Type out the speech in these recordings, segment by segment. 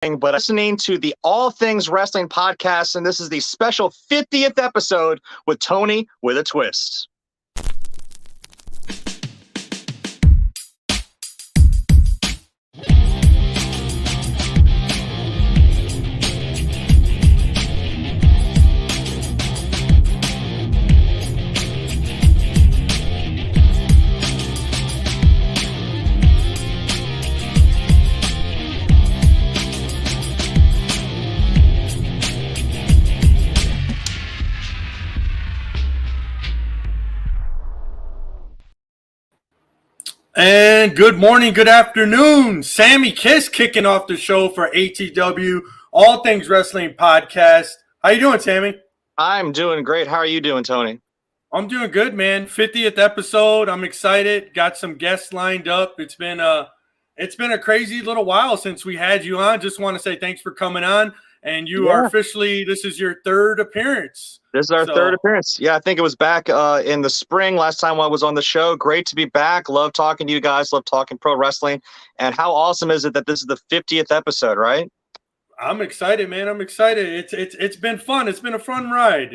but listening to the All Things Wrestling podcast, and this is the special 50th episode with Tony with a Twist. And good morning, good afternoon. Sammy Kiss kicking off the show for ATW All Things Wrestling Podcast. How you doing, Sammy? I'm doing great. How are you doing, Tony? I'm doing good, man. 50th episode. I'm excited. Got some guests lined up. It's been a crazy little while since we had you on. Just want to say thanks for coming on. And you are officially, this is your third appearance. This is our third appearance. Yeah, I think it was back in the spring last time I was on the show. Great to be back. Love talking to you guys. Love talking pro wrestling. And how awesome is it that this is the 50th episode, right? I'm excited, man. I'm excited. It's been fun. It's been a fun ride.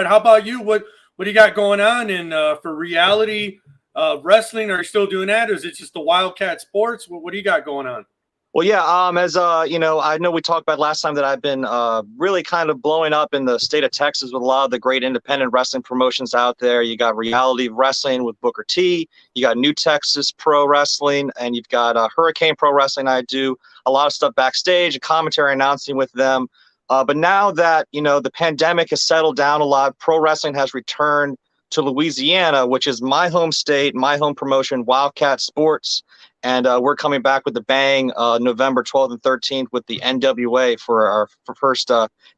How about you? What do you got going on? And for reality wrestling, are you still doing that? Or is it just the Wildcat Sports? What do you got going on? Well, yeah, as you know, I know we talked about last time that I've been really kind of blowing up in the state of Texas with a lot of the great independent wrestling promotions out there. You got Reality Wrestling with Booker T, you got New Texas Pro Wrestling, and you've got Hurricane Pro Wrestling. I do a lot of stuff backstage, commentary announcing with them. But now that, you know, the pandemic has settled down a lot, pro wrestling has returned to Louisiana, which is my home state, my home promotion, Wildcat Sports. And we're coming back with the bang November 12th and 13th with the NWA for our first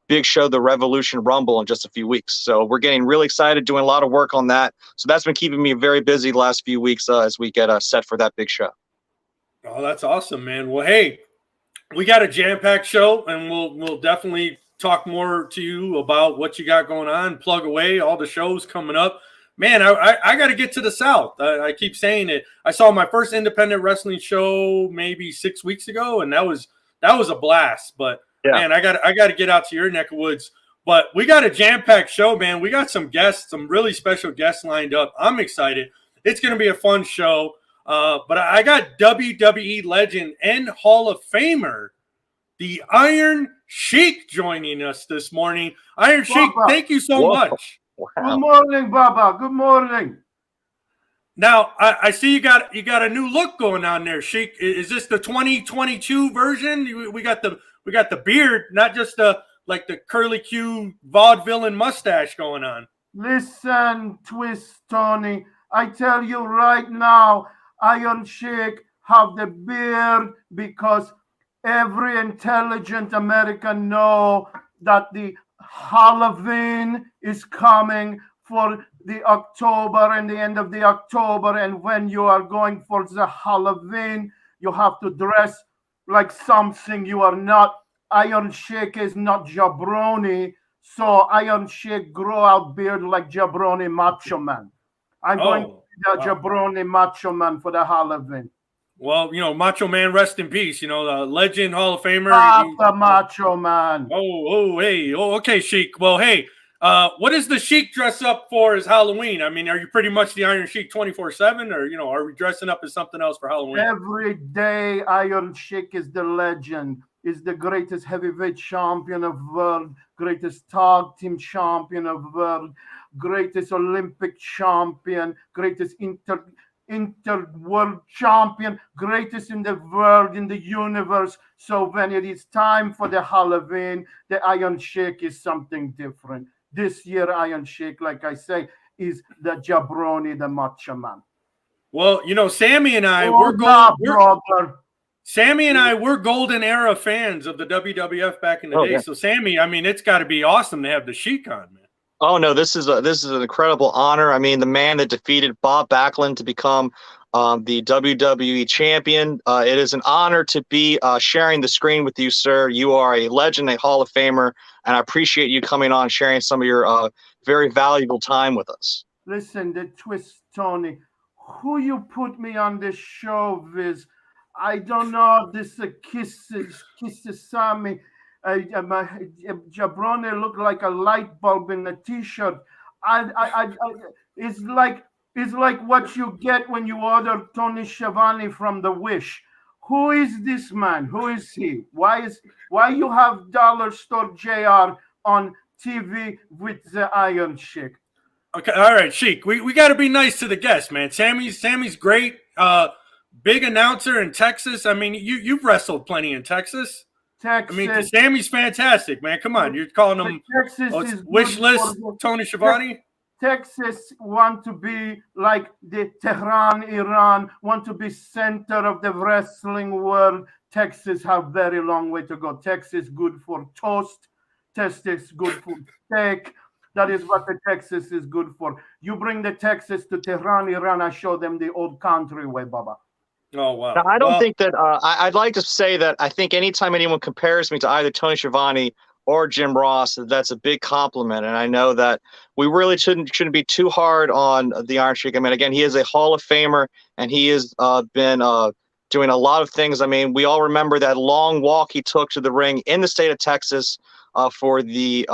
big show, the Revolution Rumble, in just a few weeks. So we're getting really excited, doing a lot of work on that. So that's been keeping me very busy the last few weeks as we get set for that big show. Oh, that's awesome, man. Well, hey, we got a jam-packed show, and we'll definitely talk more to you about what you got going on. Plug away, all the shows coming up. Man, I got to get to the South. I keep saying it. I saw my first independent wrestling show maybe 6 weeks ago, and that was a blast. But man, I got to get out to your neck of woods. But we got a jam-packed show, man. We got some guests, some really special guests lined up. I'm excited. It's going to be a fun show. But I got WWE legend and Hall of Famer, the Iron Sheik, joining us this morning. Iron Sheik, thank you so much. Wow. Good morning, Baba. Good morning. Now, I see you got a new look going on there, Sheik. Is this the 2022 version? We got the beard, not just the curly Q vaudevillain mustache going on. Listen, Twist Tony. I tell you right now, Iron Sheik have the beard because every intelligent American know that the Halloween is coming for the October and the end of the October, and when you are going for the Halloween, you have to dress like something you are not. Iron Sheik is not jabroni, so Iron Sheik grow out beard like jabroni Macho Man. I'm going to be the jabroni Macho Man for the Halloween. Well, you know, Macho Man, rest in peace. You know, the legend, Hall of Famer. The Macho Man. Okay, Sheik. Well, hey, what does the Sheik dress up for as Halloween? I mean, are you pretty much the Iron Sheik 24/7, or, you know, are we dressing up as something else for Halloween? Every day, Iron Sheik is the legend, is the greatest heavyweight champion of the world, greatest tag team champion of the world, greatest Olympic champion, greatest inter-world champion, greatest in the world, in the universe. So when it is time for the Halloween, the Iron Sheik is something different. This year, Iron Sheik, like I say, is the jabroni, the Macho Man. Well, you know, Sammy and I, we're golden era fans of the WWF back in the day. Yeah. So Sammy, I mean, it's got to be awesome to have the Sheik on, man. Oh no, this is an incredible honor. I mean, the man that defeated Bob Backlund to become the WWE champion. It is an honor to be sharing the screen with you, sir. You are a legend, a Hall of Famer, and I appreciate you coming on, sharing some of your very valuable time with us. Listen, the Twist, Tony, who you put me on this show with, I don't know. This kisses Sammy. My jabroni look like a light bulb in a t-shirt. It's like what you get when you order Tony Schiavone from the Wish. Who is this man? Who is he? Why you have Dollar Store JR on TV with the Iron Sheik? Okay, all right, Sheik. We got to be nice to the guests, man. Sammy's great. Big announcer in Texas. I mean, you've wrestled plenty in Texas. Texas. I mean, Sammy's fantastic, man. Come on, you're calling him wish list Tony Schiavone. Texas want to be like the Tehran, Iran, want to be center of the wrestling world. Texas have very long way to go. Texas good for toast. Texas good for steak. That is what the Texas is good for. You bring the Texas to Tehran, Iran, I show them the old country way, Baba. Oh, wow. Now, I don't think that I'd like to say that I think anytime anyone compares me to either Tony Schiavone or Jim Ross, that's a big compliment. And I know that we really shouldn't be too hard on the Iron Sheik. I mean, again, he is a Hall of Famer, and he has been doing a lot of things. I mean, we all remember that long walk he took to the ring in the state of Texas for the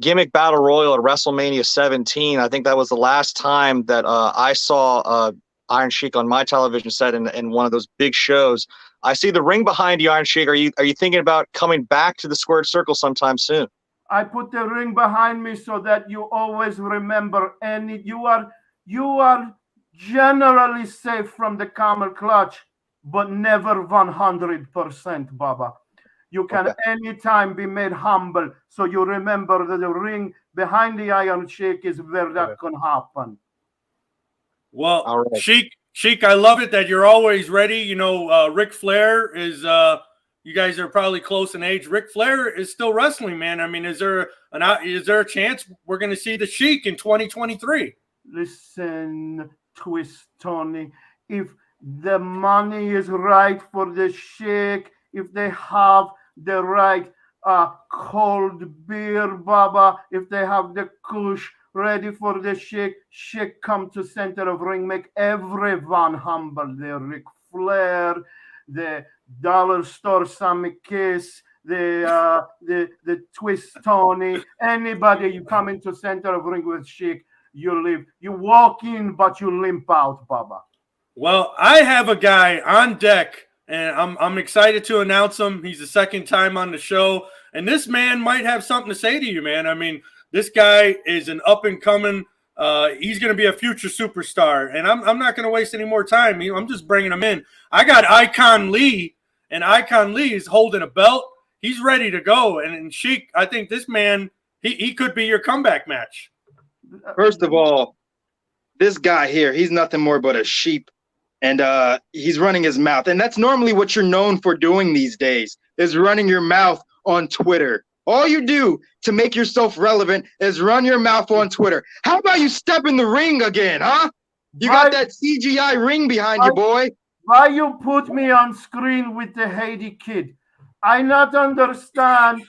gimmick battle royal at WrestleMania 17. I think that was the last time that I saw Iron Sheik on my television set in one of those big shows. I see the ring behind you, Iron Sheik. Are you thinking about coming back to the squared circle sometime soon? I put the ring behind me so that you always remember. And you are generally safe from the camel clutch, but never 100%, Baba. You can anytime be made humble. So you remember that the ring behind the Iron Sheik is where that can happen. Well, right. Sheik, I love it that you're always ready. You know, Ric Flair is you guys are probably close in age. Ric Flair is still wrestling, man. I mean, is there a chance we're going to see the Sheik in 2023? Listen, Twist Tony, if the money is right for the Sheik, if they have the right cold beer, Baba, if they have the kush ready for the Sheik come to center of ring, make everyone humble. The Ric Flair, the Dollar Store Sammy Kiss, the Twist Tony, anybody you come into center of ring with Sheik, you live. You walk in, but you limp out, Baba. Well, I have a guy on deck, and I'm excited to announce him. He's the second time on the show, and this man might have something to say to you, man. I mean, this guy is an up-and-coming he's going to be a future superstar, and I'm not going to waste any more time. I'm just bringing him in. I got Icon Lee, and Icon Lee is holding a belt. He's ready to go. And Sheik, I think this man, he could be your comeback match. First of all, this guy here, he's nothing more but a sheep, and he's running his mouth. And that's normally what you're known for doing these days, is running your mouth on Twitter. All you do to make yourself relevant is run your mouth on Twitter. How about you step in the ring again, huh? You got that CGI ring behind you, boy. Why you put me on screen with the Haiti kid? I not understand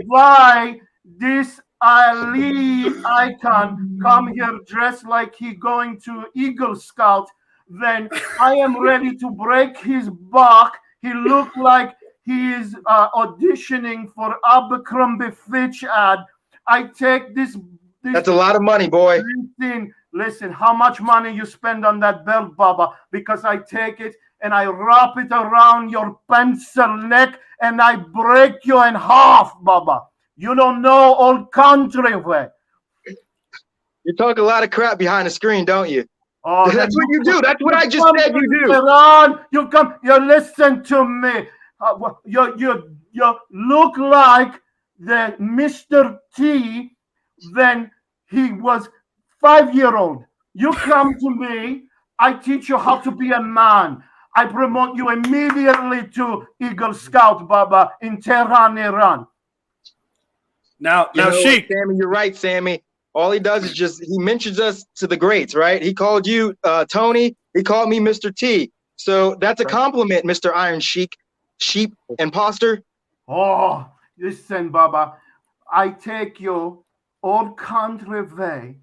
why this Ali Icon come here dressed like he going to Eagle Scout. Then I am ready to break his back. He look like he is auditioning for Abercrombie Fitch ad. I take this. That's a lot of money, boy. Listen, how much money you spend on that belt, Baba? Because I take it and I wrap it around your pencil neck and I break you in half, Baba. You don't know old country way. You talk a lot of crap behind the screen, don't you? Oh, that's what you do. That's what I just said you do. You listen to me. You look like the Mr. T when he was 5-year-old. You come to me, I teach you how to be a man. I promote you immediately to Eagle Scout, Baba, in Tehran, Iran. Now, Sheik. Sammy, you're right, Sammy. All he does is he mentions us to the greats, right? He called you Tony. He called me Mr. T. So that's a compliment, Mr. Iron Sheik. Sheep imposter. Oh, listen, Baba. I take you old country way,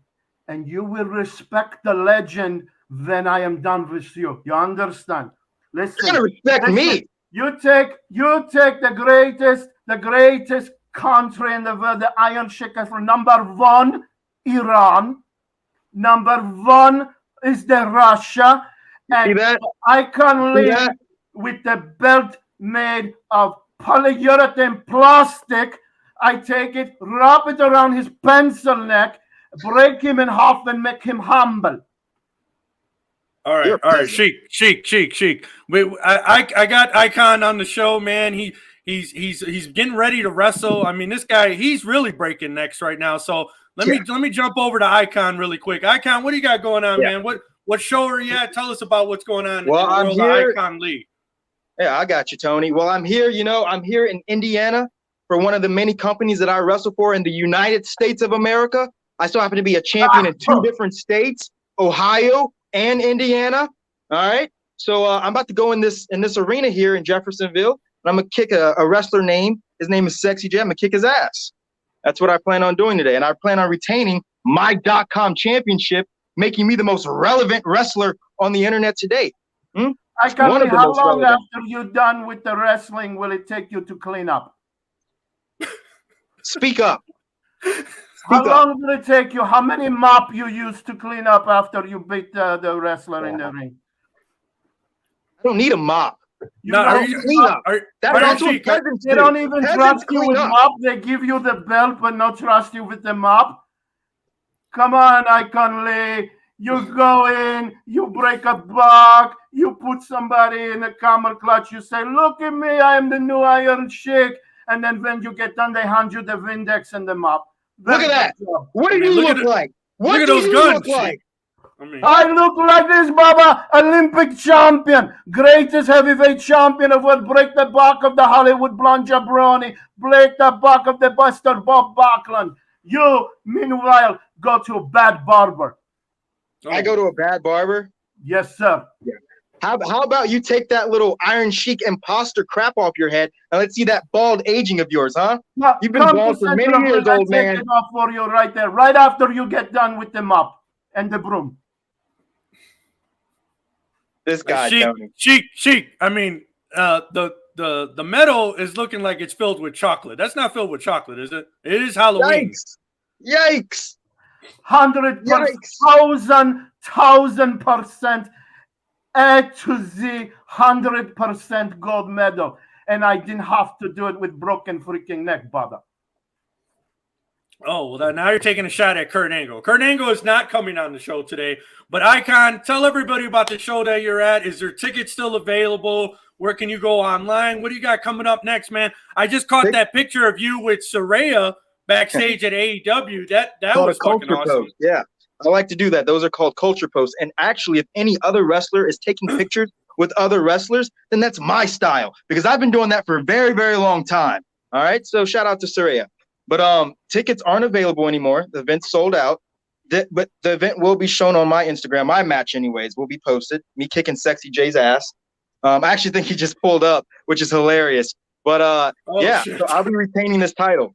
and you will respect the legend when I am done with you. You understand? You're Listen. gonna respect Listen. me. You take the greatest country in the world, the Iron Sheik for number one, Iran. Number one is the Russia. See And that? I can See live that? with the belt made of polyurethane plastic. I take it, wrap it around his pencil neck, break him in half, and make him humble. All right, You're a all right, peasant. Sheik. I got Icon on the show, man. He's getting ready to wrestle. I mean, this guy, he's really breaking necks right now. So let me jump over to Icon really quick. Icon, what do you got going on, man? What show are you at? Tell us about what's going on Well, in the I'm world here. of Icon League. Yeah, I got you, Tony. Well, I'm here. I'm here in Indiana for one of the many companies that I wrestle for in the United States of America. I still happen to be a champion in 2 different states, Ohio and Indiana. All right. So I'm about to go in this arena here in Jeffersonville, and I'm gonna kick a wrestler name. His name is Sexy J. I'm gonna kick his ass. That's what I plan on doing today, and I plan on retaining my .com championship, making me the most relevant wrestler on the internet today. I can't One of believe the how most long relevant. after you're done with the wrestling will it take you to clean up? Speak up. How Speak up. long will it take you? How many mop you use to clean up after you beat the wrestler in the ring? I don't need a mop. You No, know, are you Clean up. That's what Sheik, peasants they do. don't even Peasants trust you clean with up. mop. They give you the belt, but not trust you with the mop. Come on, Icon Lee. You go in, you break a block, you put somebody in a camel clutch, you say, look at me, I am the new Iron Sheik. And then when you get done, they hand you the Windex and the mop. Look at that. What do I mean, you look at look it- like? look What at do those you guns, look like? Sheik. I mean, I look like this, Baba, Olympic champion, greatest heavyweight champion of world. Break the back of the Hollywood blonde jabroni, break the back of the Buster Bob Backlund. You, meanwhile, go to a bad barber. I go to a bad barber. Yes, sir. How about you take that little Iron Sheik imposter crap off your head and let's see that bald aging of yours, huh? Now, You've been come bald to for many Central, years, I'll old take man. it off for you right there, right after you get done with the mop and the broom. This guy, Tony. Sheik. I mean, the metal is looking like it's filled with chocolate. That's not filled with chocolate, is it? It is Halloween. Yikes. 100%, Yikes. 1000% A to Z, 100% gold medal. And I didn't have to do it with broken freaking neck, brother. Oh, well, now you're taking a shot at Kurt Angle. Kurt Angle is not coming on the show today. But Icon, tell everybody about the show that you're at. Is there tickets still available? Where can you go online? What do you got coming up next, man? I just caught that picture of you with Saraya backstage at AEW. That Called was a culture fucking awesome. post. Yeah, I like to do that. Those are called culture posts. And actually, if any other wrestler is taking pictures with other wrestlers, then that's my style because I've been doing that for a very, very long time. All right. So shout out to Saraya. But tickets aren't available anymore. The event's sold out. But the event will be shown on my Instagram. My match, anyways, will be posted. Me kicking Sexy J's ass. I actually think he just pulled up, which is hilarious. But yeah, shit. so I'll be retaining this title.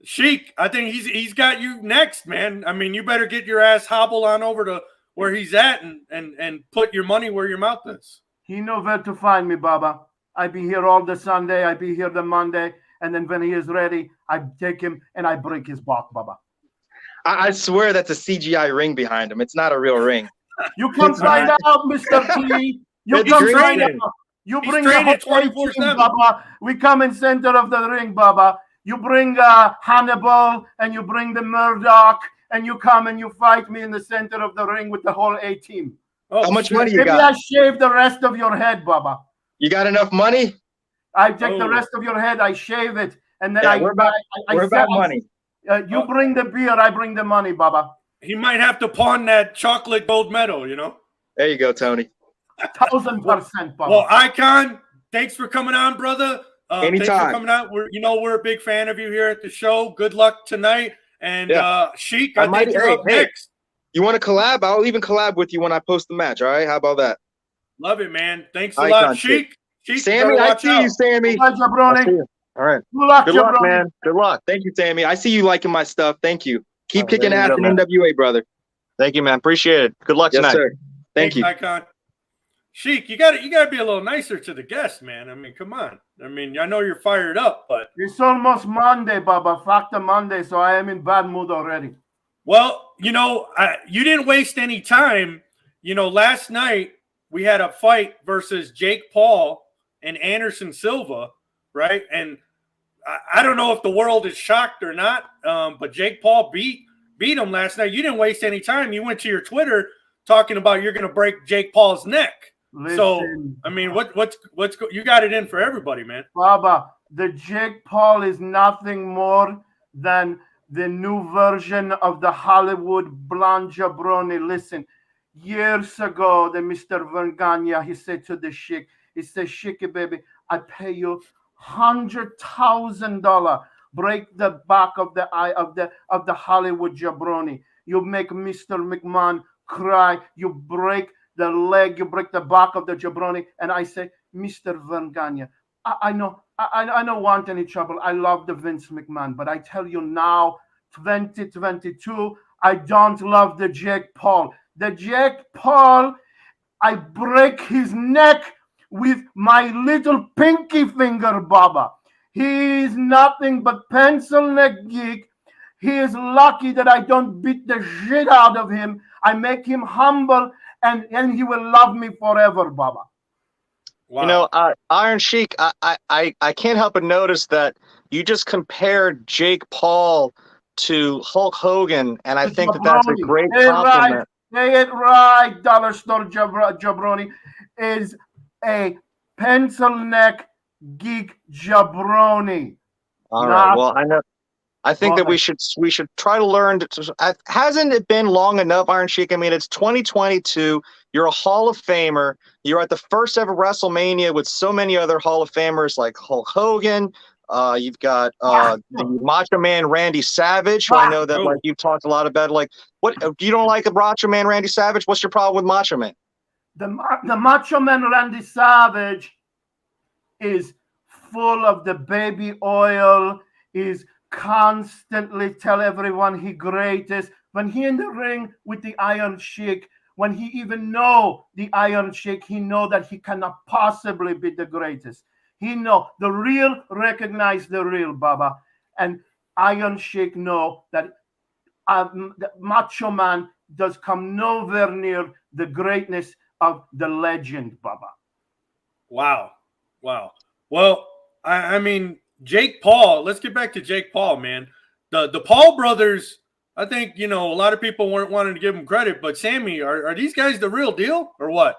Sheik, I think he's got you next, man. I mean, you better get your ass hobble on over to where he's at and put your money where your mouth is. He knows where to find me, Baba. I be here all the Sunday. I be here the Monday. And then when he is ready, I take him and I break his back, Baba. I swear that's a CGI ring behind him. It's not a real ring. You come find out, Mr. T. You It's come find training. out. You He's bring the training whole 24/7. team, Baba. We come in center of the ring, Baba. You bring Hannibal and you bring the Murdoch and you come and you fight me in the center of the ring with the whole A team. Oh, How much shit. money you Maybe got? I shave the rest of your head, Baba. You got enough money? I take the Oh. rest of your head, I shave it, and then Yeah, I we're about sell- money. You bring the beer, I bring the money, Baba. He might have to pawn that chocolate gold medal, you know? There you go, Tony. 1000%, Baba. Well, Icon, thanks for coming on, brother. Thanks for Anytime. coming out. We're a big fan of you here at the show. Good luck tonight. And Sheik, I think you're up next. You want to collab? I'll even collab with you when I post the match. All right? How about that? Love it, man. Thanks a Icon, lot, Sheik. Sheik, Sammy, better I watch see out. you, Sammy. Bye, Jabroni. All right. Good luck, Good luck, Jabroni. man. Good luck. Thank you, Sammy. I see you liking my stuff. Thank you. Keep there kicking you ass go, in man. NWA, brother. Thank you, man. Appreciate it. Good luck Yes, tonight. sir. Thank you. Icon. Sheik, you gotta be a little nicer to the guests, man. I mean, come on. I mean, I know you're fired up, but It's almost Monday, Baba. Factor Monday, so I am in bad mood already. well, you didn't waste any time. Last night we had a fight versus Jake Paul and Anderson Silva, right? And I don't know if the world is shocked or not, but Jake Paul beat him last night. You didn't waste any time. You went to your Twitter talking about you're going to break Jake Paul's neck. Listen, So, I mean, what's you got it in for everybody, man. Baba, the Jake Paul is nothing more than the new version of the Hollywood blonde jabroni. Listen, years ago, the Mr. Vergania, he said to the Sheik, he said, Sheiky baby, I pay you $100,000. Break the back of the eye of the Hollywood jabroni. You make Mr. McMahon cry. You break the leg. You break the back of the jabroni. And I say, Mr. Vergania, I know I don't want any trouble. I love the Vince McMahon, but I tell you now, 2022, I don't love the Jake Paul. The Jake Paul, I break his neck with my little pinky finger, Baba. He is nothing but pencil neck geek. He is lucky that I don't beat the shit out of him. I make him humble, and he will love me forever, Baba. Wow. Iron Sheik, I can't help but notice that you just compared Jake Paul to Hulk Hogan, and I think that's a great compliment. Say it right, Dollar Store Jabroni is a pencil neck geek jabroni. All right. Well, I think that we should try to learn. Hasn't it been long enough, Iron Sheik? I mean, it's 2022. You're a Hall of Famer. You're at the first ever WrestleMania with so many other Hall of Famers like Hulk Hogan. You've got the Macho Man Randy Savage, who I know that like you've talked a lot about. Like, what you don't like Macho Man Randy Savage? What's your problem with Macho Man? The Macho Man Randy Savage is full of the baby oil. Is constantly tell everyone he greatest. When he in the ring with the Iron Sheik, when he even know the Iron Sheik, he know that he cannot possibly be the greatest. He know the real recognize the real, Baba. And Iron Sheik know that the Macho Man does come nowhere near the greatness of the legend, Baba. Wow. Well, I mean, Jake Paul, let's get back to Jake Paul, man. The Paul brothers, I think, a lot of people weren't wanting to give them credit, but Sammy, are these guys the real deal or what?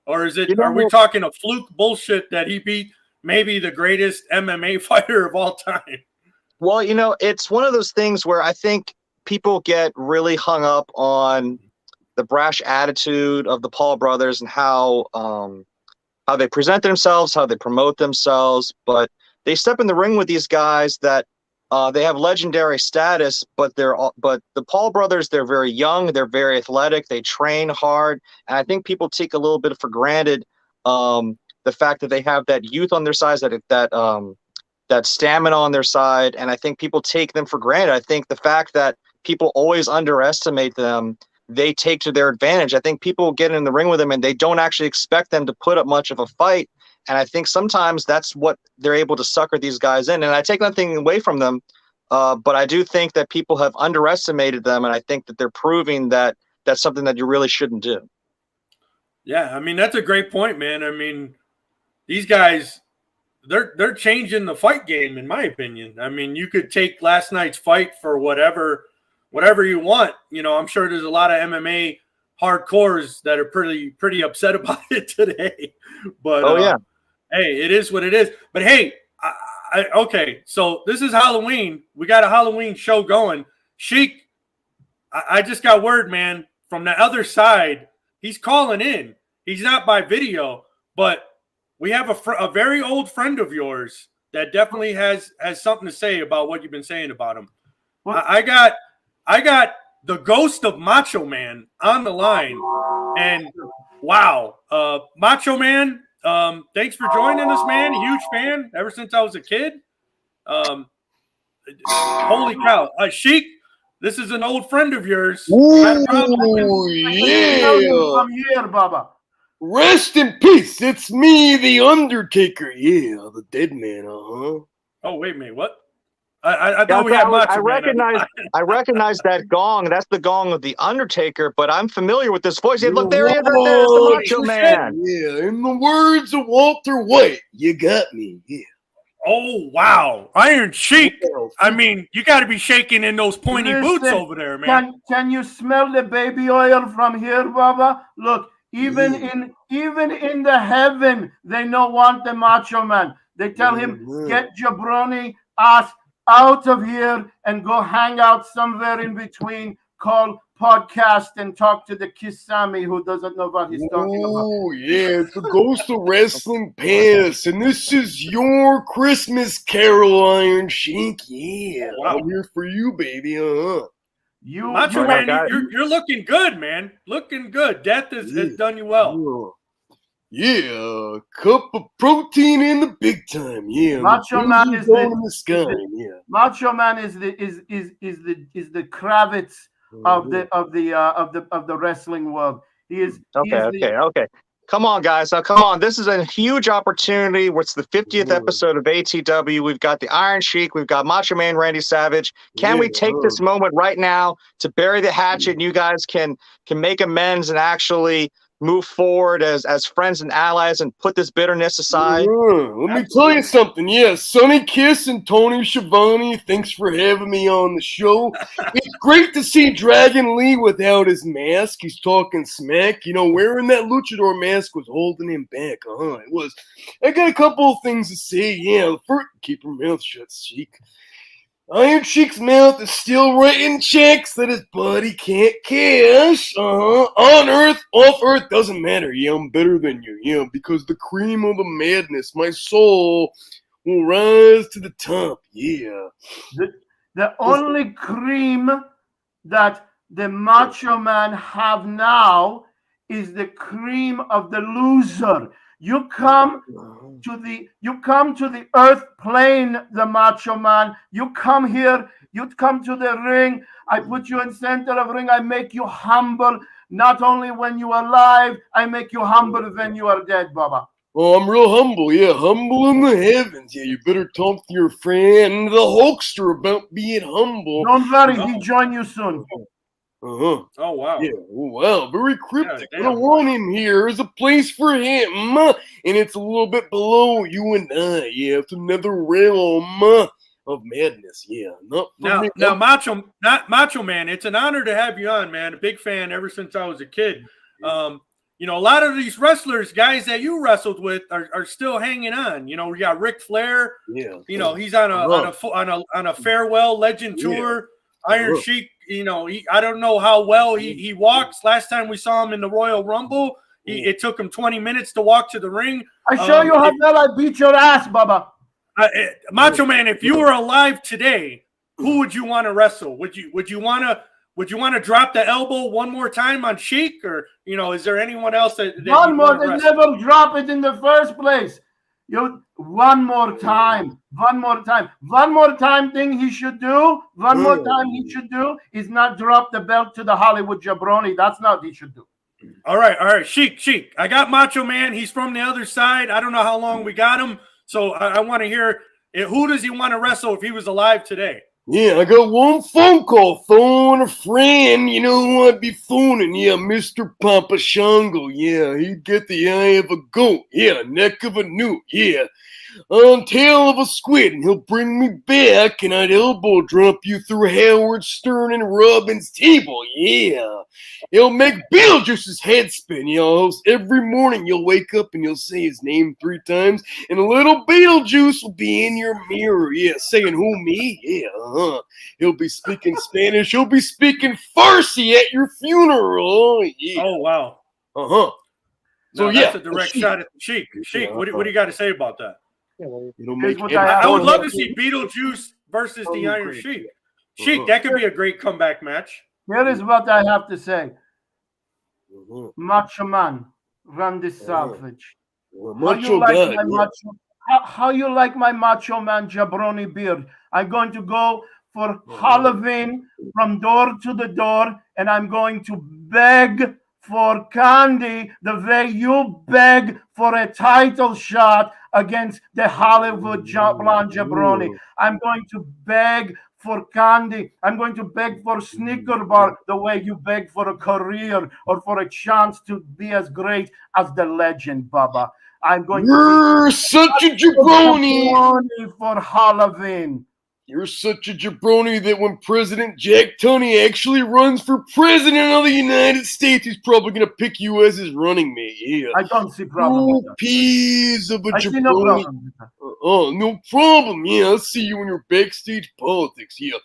Or is it, are we talking a fluke bullshit that he beat maybe the greatest MMA fighter of all time? Well, it's one of those things where I think people get really hung up on the brash attitude of the Paul brothers and how they present themselves, how they promote themselves, but they step in the ring with these guys that they have legendary status, but the Paul brothers, they're very young, they're very athletic, they train hard, and I think people take a little bit for granted the fact that they have that youth on their side, that stamina on their side, and I think people take them for granted. I think the fact that people always underestimate them, they take to their advantage. I think people get in the ring with them and they don't actually expect them to put up much of a fight. And I think sometimes that's what they're able to sucker these guys in. And I take nothing away from them, but I do think that people have underestimated them. And I think that they're proving that that's something that you really shouldn't do. Yeah, I mean, that's a great point, man. I mean, these guys, they're changing the fight game, in my opinion. I mean, you could take last night's fight for whatever you want. I'm sure there's a lot of MMA hardcores that are pretty upset about it today. But hey, it is what it is. But hey, okay, so this is Halloween. We got a Halloween show going. Sheik, I just got word, man, from the other side. He's calling in. He's not by video, but we have a very old friend of yours that definitely has something to say about what you've been saying about him. I got the ghost of Macho Man on the line, and wow, Macho Man, thanks for joining us, man. Huge fan ever since I was a kid. Holy cow, Sheik, this is an old friend of yours. I'm here, Baba. Rest in peace. It's me, the Undertaker. Yeah, the dead man. Oh, wait a minute. What? I thought we had Macho Man. I recognize that gong. That's the gong of the Undertaker, but I'm familiar with this voice. Hey, look, there he is. Right there. It's the Macho Man. Yeah, in the words of Walter White, you got me. Yeah. Oh, wow. Iron Sheik. I mean, you got to be shaking in those pointy boots over there, man. Can you smell the baby oil from here, Baba? Look, even in the heaven, they don't want the Macho Man. They tell him, get Jabroni ass out of here and go hang out somewhere in between, call podcast and talk to the Kiss Sammy who doesn't know what he's talking about. Oh, yeah, it's the Ghost of Wrestling Past, and this is your Christmas Carol, Iron Sheik. Yeah, wow. I'm here for you, baby. Macho Man, you're looking good, man. Looking good. Death has done you well. Yeah, cup of protein in the big time. Yeah, Macho Man is in the sky. Yeah, Macho Man is the Kravitz of the wrestling world. He is okay. Come on, guys. Now, come on. This is a huge opportunity. It's the 50th episode of ATW. We've got the Iron Sheik. We've got Macho Man Randy Savage. Can we take this moment right now to bury the hatchet and you guys can make amends and actually move forward as friends and allies and put this bitterness aside? Let me tell you something. Yeah, Sonny Kiss and Tony Schiavone, thanks for having me on the show. It's great to see Dragon Lee without his mask. He's talking smack. You know, wearing that luchador mask was holding him back. It was. I got a couple of things to say. Yeah, first, keep your mouth shut, Sheik. Iron Sheik's mouth is still writing checks that his buddy can't cash. On Earth, off Earth, doesn't matter. Yeah, I'm better than you. Yeah, because the cream of the madness, my soul, will rise to the top. Yeah. The only cream that the Macho Man have now is the cream of the loser. You come to the earth plane, the Macho Man. You come here, you come to the ring. I put you in center of ring. I make you humble. Not only when you are alive, I make you humble when you are dead, Baba. Oh, I'm real humble. Yeah, humble in the heavens. Yeah, you better talk to your friend, the Hulkster, about being humble. Don't worry, he'll join you soon. Oh, wow. Yeah, wow, very cryptic. What I want him here is a place for him, and it's a little bit below you and I. Yeah, it's another realm of madness. Yeah, now, Macho Man, it's an honor to have you on, man. A big fan ever since I was a kid. You know, a lot of these wrestlers, guys that you wrestled with, are still hanging on. You know, we got Ric Flair. Yeah, you know, he's on a farewell legend tour. Iron Sheik, you know, I don't know how well he walks. Last time we saw him in the Royal Rumble, it took him 20 minutes to walk to the ring. I show you how well I beat your ass, Baba. Macho Man, if you were alive today, who would you want to wrestle? Would you want to drop the elbow one more time on Sheik, or you know, is there anyone else that one more? They never drop it in the first place. One more time thing he should do. One more time he should do is not drop the belt to the Hollywood Jabroni. That's not what he should do. All right. Sheik. I got Macho Man. He's from the other side. I don't know how long we got him. So I want to hear, who does he want to wrestle if he was alive today? Yeah, I got one phone call. Phone a friend. You know who I'd be phoning? Yeah, Mr. Papa Shango. Yeah, he'd get the eye of a goat. Yeah, neck of a newt. Yeah, on tail of a squid, and he'll bring me back, and I'd elbow drop you through Howard Stern and Robin's table. Yeah, he'll make Beetlejuice's head spin. You know, every morning you'll wake up and you'll say his name 3 times, and a little Beetlejuice will be in your mirror. Yeah, saying who, me? Yeah, he'll be speaking Spanish. He'll be speaking Farsi at your funeral. Yeah. Oh wow. So that's a direct shot at Sheik. Sheik, what do you got to say about that? I would love to see Beetlejuice versus the Iron Sheik. Sheik, that could be a great comeback match. Here is what I have to say. Macho Man, Randy Savage. How you like my Macho Man Jabroni beard? I'm going to go for Halloween from door to the door, and I'm going to beg for Candy the way you beg for a title shot against the Hollywood Blonde Jabroni. I'm going to beg for Candy. I'm going to beg for Snicker Bar the way you beg for a career or for a chance to be as great as the legend, Baba. I'm going You're such a jabroni. for Halloween. You're such a jabroni that when President Jack Tunney actually runs for president of the United States, he's probably going to pick you as his running mate. Yeah. I don't see problem with that. Piece of a I jabroni. see no problem with that. Oh, no problem. Yeah, I'll see you in your backstage politics. Yeah.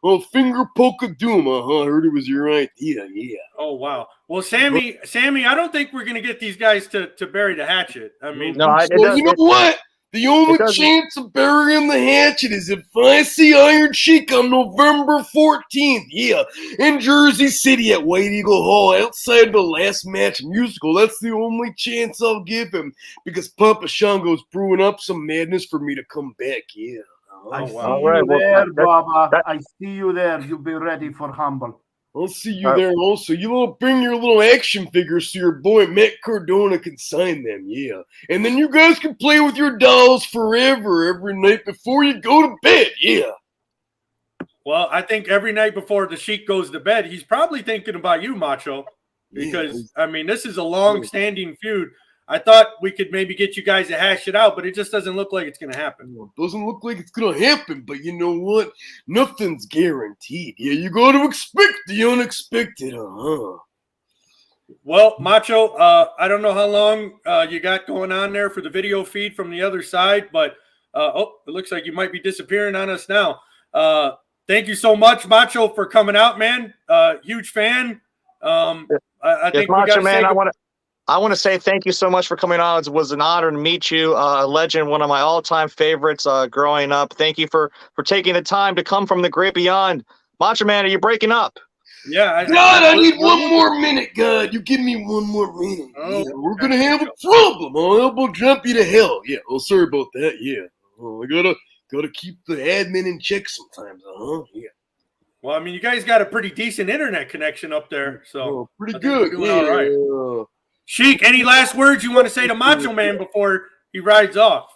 Oh, finger poke of doom. I heard it was your idea. Yeah. Oh wow. Well, Sammy, I don't think we're gonna get these guys to bury the hatchet. I mean, No, Well, you know what? The only chance of burying the hatchet is if I see Iron Sheik on November 14th, yeah, in Jersey City at White Eagle Hall outside the last match musical. That's the only chance I'll give him because Papa Shango's brewing up some madness for me to come back, yeah. I see All you right, well, there, Baba. that- I see you there. You be ready for Humble. I'll see you there also. You bring your little action figures so your boy Matt Cardona can sign them, yeah. And then you guys can play with your dolls forever every night before you go to bed, yeah. well, I think every night before the Sheik goes to bed, he's probably thinking about you, Macho, because I mean, this is a long-standing feud. I thought we could maybe get you guys to hash it out, but it just doesn't look like it's going to happen. Well, it doesn't look like it's going to happen, but you know what? Nothing's guaranteed. Yeah, you got to expect the unexpected, Well, Macho, I don't know how long you got going on there for the video feed from the other side, but it looks like you might be disappearing on us now. Thank you so much, Macho, for coming out, man. Huge fan. I think Macho Man, I want to say thank you so much for coming on. It was an honor to meet you, a legend, one of my all-time favorites growing up. Thank you for taking the time to come from the great beyond. Macho Man, are you breaking up? Yeah. God, I need one more minute, God. You give me one more minute. Oh, yeah, we're going to have a problem. I'll elbow jump you to hell. Yeah, well, sorry about that. Yeah. I gotta keep the admin in check sometimes. Yeah. Well, I mean, you guys got a pretty decent internet connection up there, so pretty good. Doing all right. Sheik, any last words you want to say to Macho Man before he rides off?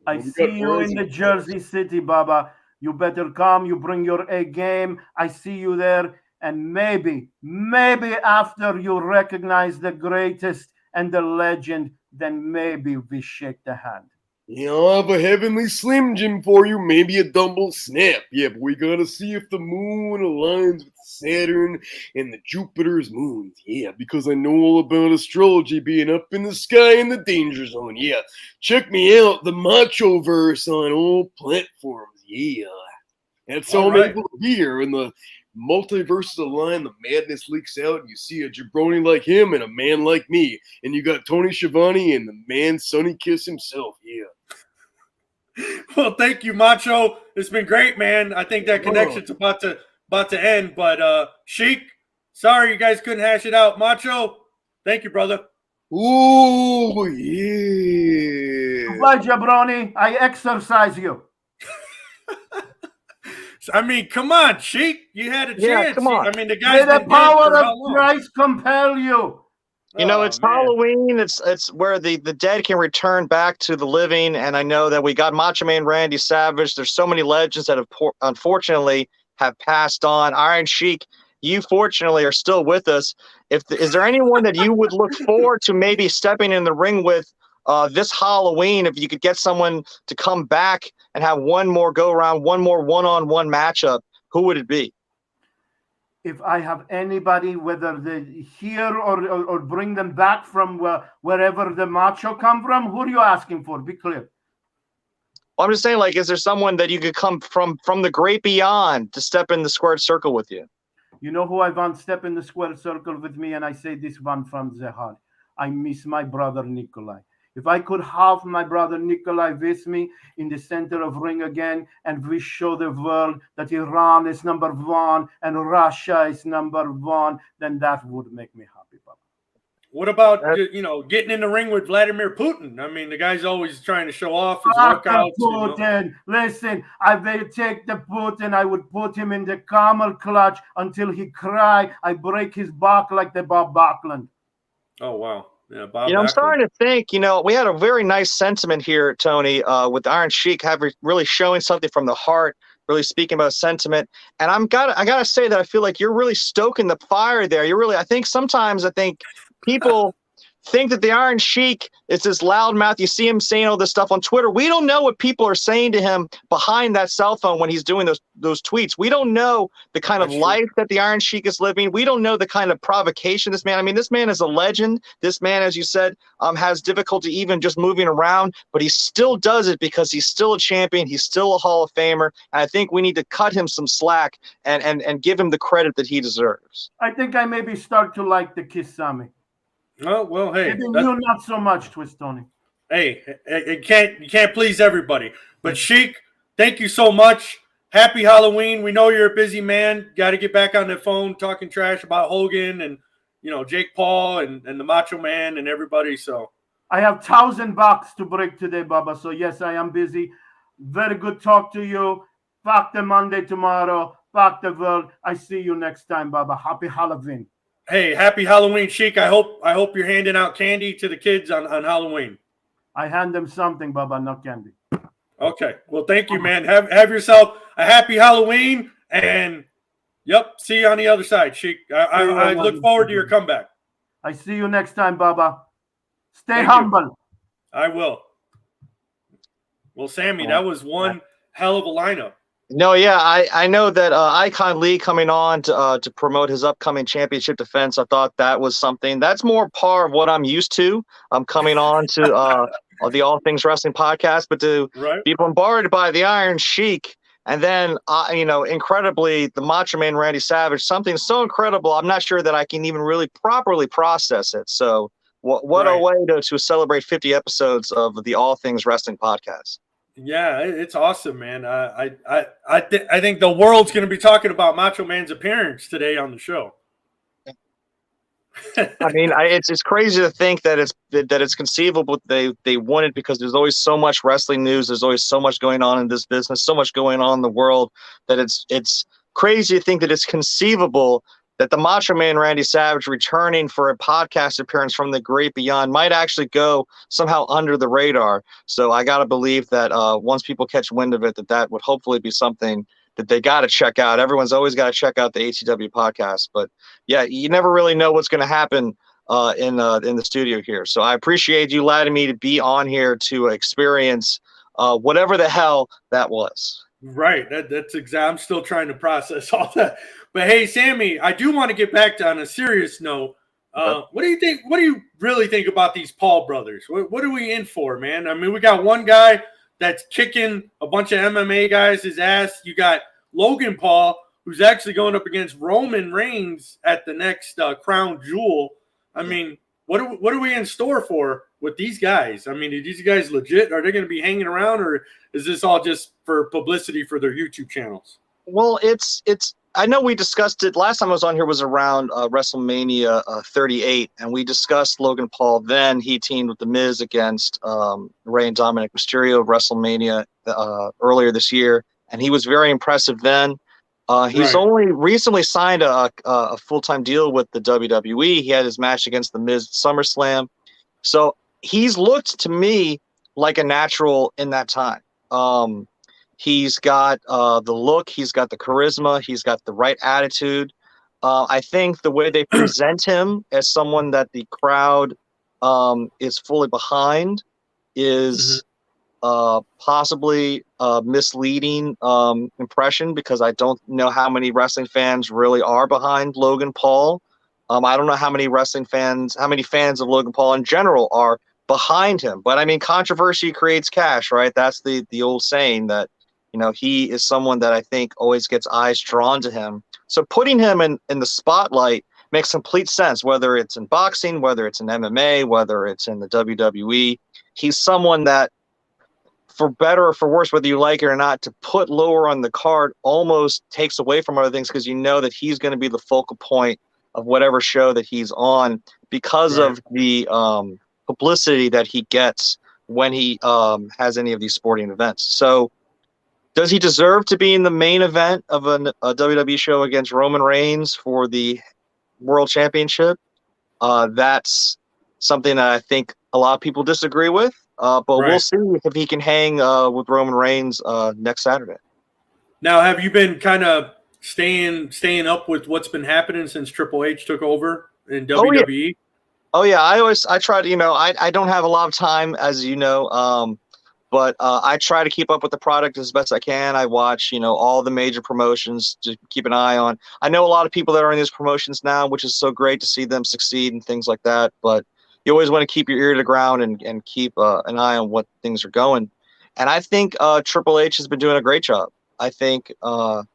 I see you in the Jersey City, Baba. You better come. You bring your A game. I see you there. And maybe after you recognize the greatest and the legend, then maybe we shake the hand. Yeah, I'll have a heavenly Slim Jim for you, maybe a double snap. Yeah, but we gotta see if the moon aligns with Saturn and the Jupiter's moons. Yeah, because I know all about astrology being up in the sky in the danger zone. Yeah, check me out, the Macho Verse on all platforms. Yeah, that's all I'm able to hear. And the multiverses align, the madness leaks out, and you see a jabroni like him and a man like me. And you got Tony Schiavone and the man Sonny Kiss himself. Yeah. Well, thank you, Macho. It's been great, man. I think that connection's about to end. But Sheik, sorry you guys couldn't hash it out. Macho, thank you, brother. Oh yeah. Goodbye, jabroni. I exercise you. I mean, come on, Sheik. You had a chance. Yeah, come on. I mean, the guy's May the been dead power for how of long? Christ compel you. You know, it's man. Halloween. It's where the dead can return back to the living. And I know that we got Macho Man Randy Savage. There's so many legends that have unfortunately have passed on. Iron Sheik, you fortunately are still with us. Is there anyone that you would look forward to maybe stepping in the ring with this Halloween? If you could get someone to come back and have one more go around, one more one-on-one matchup, who would it be? If I have anybody, whether they here or bring them back from wherever the Macho come from, who are you asking for? Be clear. Well, I'm just saying, like, is there someone that you could come from the great beyond to step in the squared circle with you? You know who I want step in the square circle with me, and I say this one from the heart. I miss my brother Nikolai. If I could have my brother Nikolai with me in the center of ring again, and we show the world that Iran is number one and Russia is number one, then that would make me happy, Papa. What about getting in the ring with Vladimir Putin? I mean, the guy's always trying to show off his workouts. Putin. Listen, I will take the Putin. I would put him in the camel clutch until he cry. I break his back like the Bob Backlund. Oh wow. Yeah, Bob I'm Backlund. starting to think, we had a very nice sentiment here, Tony, with Iron Sheik really showing something from the heart, really speaking about sentiment. And I gotta say that I feel like you're really stoking the fire there. I think sometimes people think that the Iron Sheik is this loudmouth. You see him saying all this stuff on Twitter. We don't know what people are saying to him behind that cell phone when he's doing those tweets. We don't know the kind of life that the Iron Sheik is living. We don't know the kind of provocation this man. I mean, this man is a legend. This man, as you said, has difficulty even just moving around, but he still does it because he's still a champion. He's still a Hall of Famer. And I think we need to cut him some slack and give him the credit that he deserves. I think I maybe start to like the Kiss Sammy. Oh well, hey, Maybe you not so much, Twist Tony. Hey, you can't please everybody. But Sheik, thank you so much. Happy Halloween. We know you're a busy man. Got to get back on the phone talking trash about Hogan and Jake Paul and the Macho Man and everybody. So I have $1,000 to break today, Baba. So yes, I am busy. Very good talk to you. Back the Monday tomorrow. Back the world. I see you next time, Baba. Happy Halloween. Hey, happy Halloween, Sheik. I hope you're handing out candy to the kids on Halloween. I hand them something, Baba, not candy. Okay. Well, thank you, man. Have yourself a happy Halloween, and see you on the other side, Sheik. I look forward to your comeback. I see you next time, Baba. Stay humble. I will. Well, Sammy, that was one hell of a lineup. No, yeah, I know that Icon Lee coming on to promote his upcoming championship defense. I thought that was something that's more par of what I'm used to. I'm coming on to the All Things Wrestling podcast, but to be bombarded by the Iron Sheik and then incredibly the Macho Man Randy Savage, something so incredible. I'm not sure that I can even really properly process it. So what a way to celebrate 50 episodes of the All Things Wrestling podcast. Yeah, it's awesome, man. I think the world's going to be talking about Macho Man's appearance today on the show. I mean, it's crazy to think that it's conceivable they won it because there's always so much wrestling news. There's always so much going on in this business, so much going on in the world that it's crazy to think that it's conceivable that the Macho Man Randy Savage returning for a podcast appearance from the great beyond might actually go somehow under the radar. So I got to believe that once people catch wind of it, that would hopefully be something that they got to check out. Everyone's always got to check out the ATW podcast. But yeah, you never really know what's going to happen in the studio here. So I appreciate you letting me to be on here to experience whatever the hell that was. Right. That's exactly. I'm still trying to process all that. But hey, Sammy, I do want to get back to on a serious note. What do you think? What do you really think about these Paul brothers? What are we in for, man? I mean, we got one guy that's kicking a bunch of MMA guys' his ass. You got Logan Paul, who's actually going up against Roman Reigns at the next Crown Jewel. I mean, what are we in store for with these guys? I mean, are these guys legit? Are they going to be hanging around, or is this all just for publicity for their YouTube channels? Well, it's. I know we discussed it last time I was on here was around WrestleMania 38, and we discussed Logan Paul. Then he teamed with The Miz against Rey and Dominic Mysterio of WrestleMania earlier this year, and he was very impressive then. He's only recently signed a full-time deal with the WWE. He had his match against The Miz at SummerSlam. So he's looked to me like a natural in that time. He's got the look, he's got the charisma, he's got the right attitude. I think the way they present him as someone that the crowd is fully behind is possibly a misleading impression, because I don't know how many wrestling fans really are behind Logan Paul. I don't know how many fans of Logan Paul in general are behind him. But I mean, controversy creates cash, right? That's the old saying that, he is someone that I think always gets eyes drawn to him. So putting him in the spotlight makes complete sense, whether it's in boxing, whether it's in MMA, whether it's in the WWE. He's someone that, for better or for worse, whether you like it or not, to put lower on the card almost takes away from other things, because you know that he's going to be the focal point of whatever show that he's on because of the publicity that he gets when he has any of these sporting events. So does he deserve to be in the main event of a WWE show against Roman Reigns for the World Championship? That's something that I think a lot of people disagree with. But we'll see if he can hang with Roman Reigns next Saturday. Now, have you been kind of staying up with what's been happening since Triple H took over in WWE? Oh yeah, I try to, I don't have a lot of time, as you know, but I try to keep up with the product as best I can. I watch, all the major promotions to keep an eye on. I know a lot of people that are in these promotions now, which is so great to see them succeed and things like that. But you always want to keep your ear to the ground and keep an eye on what things are going. And I think Triple H has been doing a great job. I think for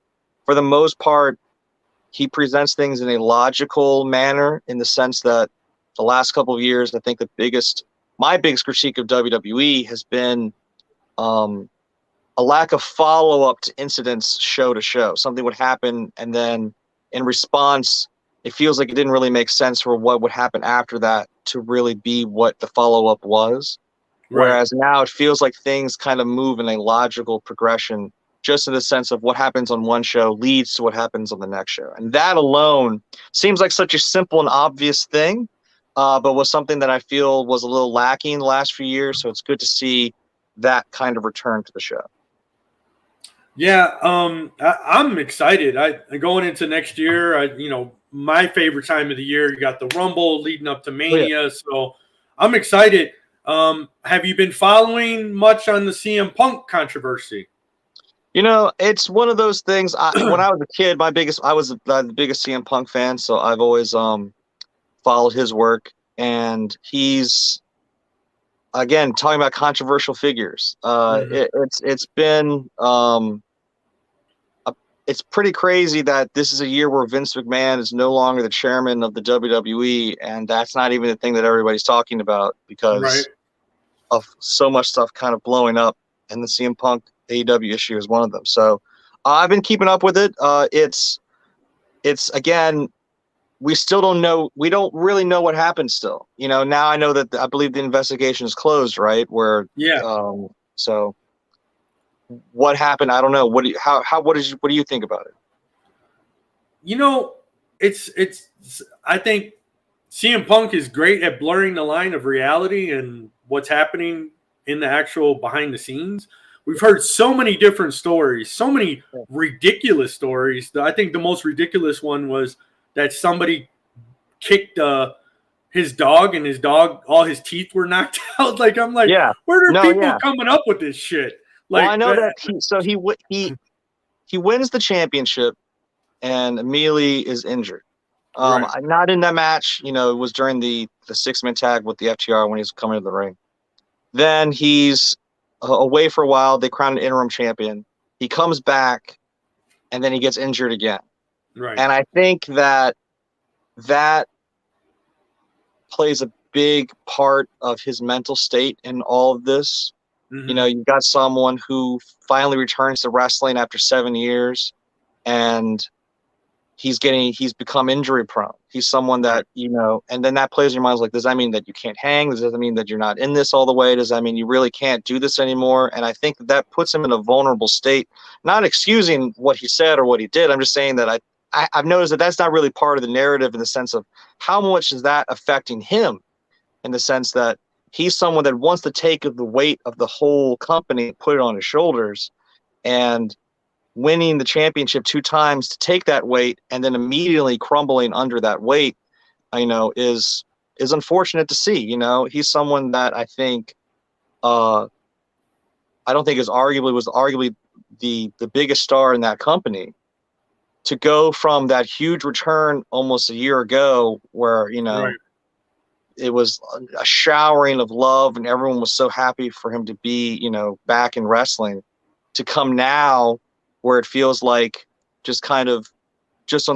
the most part, he presents things in a logical manner, in the sense that the last couple of years, I think my biggest critique of WWE has been a lack of follow-up to incidents show to show. Something would happen, and then in response, it feels like it didn't really make sense for what would happen after that to really be what the follow-up was. Right. Whereas now it feels like things kind of move in a logical progression, just in the sense of what happens on one show leads to what happens on the next show. And that alone seems like such a simple and obvious thing, but was something that I feel was a little lacking the last few years. So it's good to see that kind of return to the show. Yeah, I'm excited. Going into next year, my favorite time of the year, you got the Rumble leading up to Mania. Oh, yeah. So I'm excited. Have you been following much on the CM Punk controversy? It's one of those things. When I was a kid, I was the biggest CM Punk fan, so I've always followed his work. And he's, again, talking about controversial figures. It's been it's pretty crazy that this is a year where Vince McMahon is no longer the chairman of the WWE, and that's not even the thing that everybody's talking about because of so much stuff kind of blowing up, and the CM Punk AEW issue is one of them. So I've been keeping up with it. It's again, we still don't know. We don't really know what happened still. Now I know that I believe the investigation is closed, right? So what happened? I don't know. What do you think about it? I think CM Punk is great at blurring the line of reality and what's happening in the actual behind the scenes. We've heard so many different stories, so many ridiculous stories. I think the most ridiculous one was that somebody kicked his dog, and his dog, all his teeth were knocked out. Where are people coming up with this shit? I know that. He wins the championship, and immediately is injured. Not in that match. It was during the 6-man tag with the FTR when he was coming to the ring. Then he's away for a while. They crown an interim champion. He comes back, and then he gets injured again. Right. And I think that plays a big part of his mental state in all of this. Mm-hmm. You've got someone who finally returns to wrestling after 7 years, and he's become injury prone. He's someone that, and then that plays in your mind, like, does that mean that you can't hang? Does that mean that you're not in this all the way? Does that mean you really can't do this anymore? And I think that puts him in a vulnerable state, not excusing what he said or what he did. I'm just saying that I've noticed that that's not really part of the narrative, in the sense of how much is that affecting him, in the sense that he's someone that wants to take the weight of the whole company, put it on his shoulders, and winning the championship 2 times to take that weight and then immediately crumbling under that weight, is unfortunate to see. He's someone that I think, I don't think was arguably the biggest star in that company, to go from that huge return almost a year ago, where, it was a showering of love and everyone was so happy for him to be, back in wrestling, to come now where it feels like just on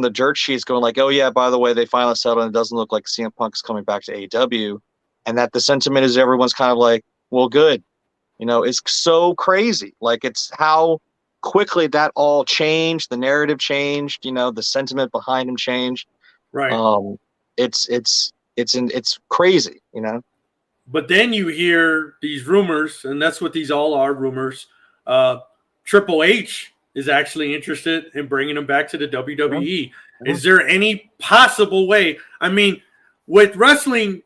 the dirt sheets going like, oh yeah, by the way, they finally settled, and it doesn't look like CM Punk is coming back to AEW. And that the sentiment is everyone's kind of like, well, good. It's so crazy. Like, it's how quickly that all changed. The narrative changed, the sentiment behind him changed. Right. It's crazy, But then you hear these rumors, and that's what these all are, rumors. Triple H is actually interested in bringing him back to the WWE. Yeah. Is there any possible way? I mean, with wrestling,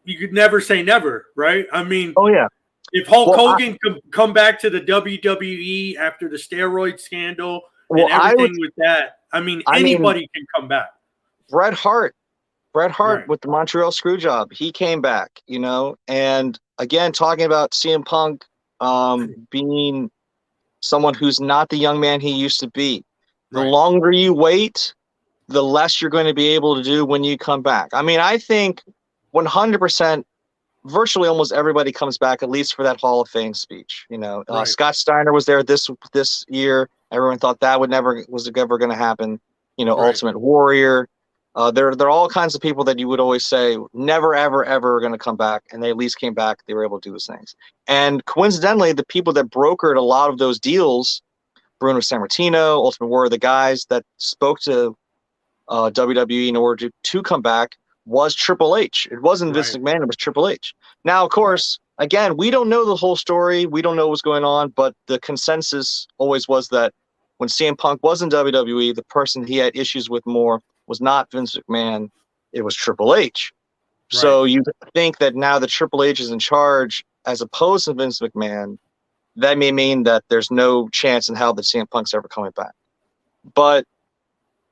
you could never say never, right? I mean, Oh yeah. if Hulk Well, Hogan could come back to the WWE after the steroid scandal Well, and everything with that, I mean, anybody can come back. Bret Hart Right. with the Montreal Screwjob, he came back, you know, and again, talking about CM Punk being someone who's not the young man he used to be. The Right. longer you wait, the less you're going to be able to do when you come back. I mean, I think 100%, virtually almost everybody comes back at least for that Hall of Fame speech. You know, Right. Scott Steiner was there this year. Everyone thought that was ever going to happen. You know, Right. Ultimate Warrior. There are all kinds of people that you would always say never, ever, ever going to come back, and they at least came back. They were able to do those things. And coincidentally, the people that brokered a lot of those deals, Bruno Sammartino, Ultimate Warrior, the guys that spoke to WWE in order to come back, was Triple H. It wasn't Vince Right. McMahon, it was Triple H. Now, of course, again, we don't know the whole story. We don't know what's going on, but the consensus always was that when CM Punk was in WWE, the person he had issues with more was not Vince McMahon, it was Triple H. Right. So you think that now that Triple H is in charge as opposed to Vince McMahon, that may mean that there's no chance in hell that CM Punk's ever coming back. But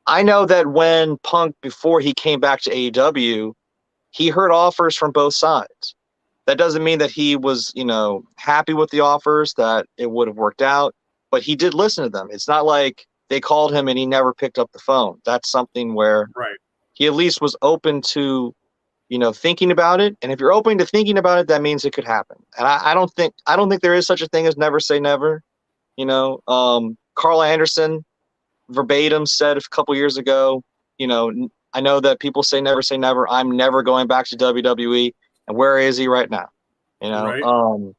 I know that when Punk, before he came back to AEW, he heard offers from both sides. That doesn't mean that he was, you know, happy with the offers, that it would have worked out, but he did listen to them. It's not like they called him and he never picked up the phone. That's something where Right. he at least was open to, you know, thinking about it. And if you're open to thinking about it, that means it could happen. And I don't think there is such a thing as never say never. You know, Carl Anderson verbatim said a couple years ago, you know, I know that people say never. I'm never going back to WWE. And where is he right now? You know, Right.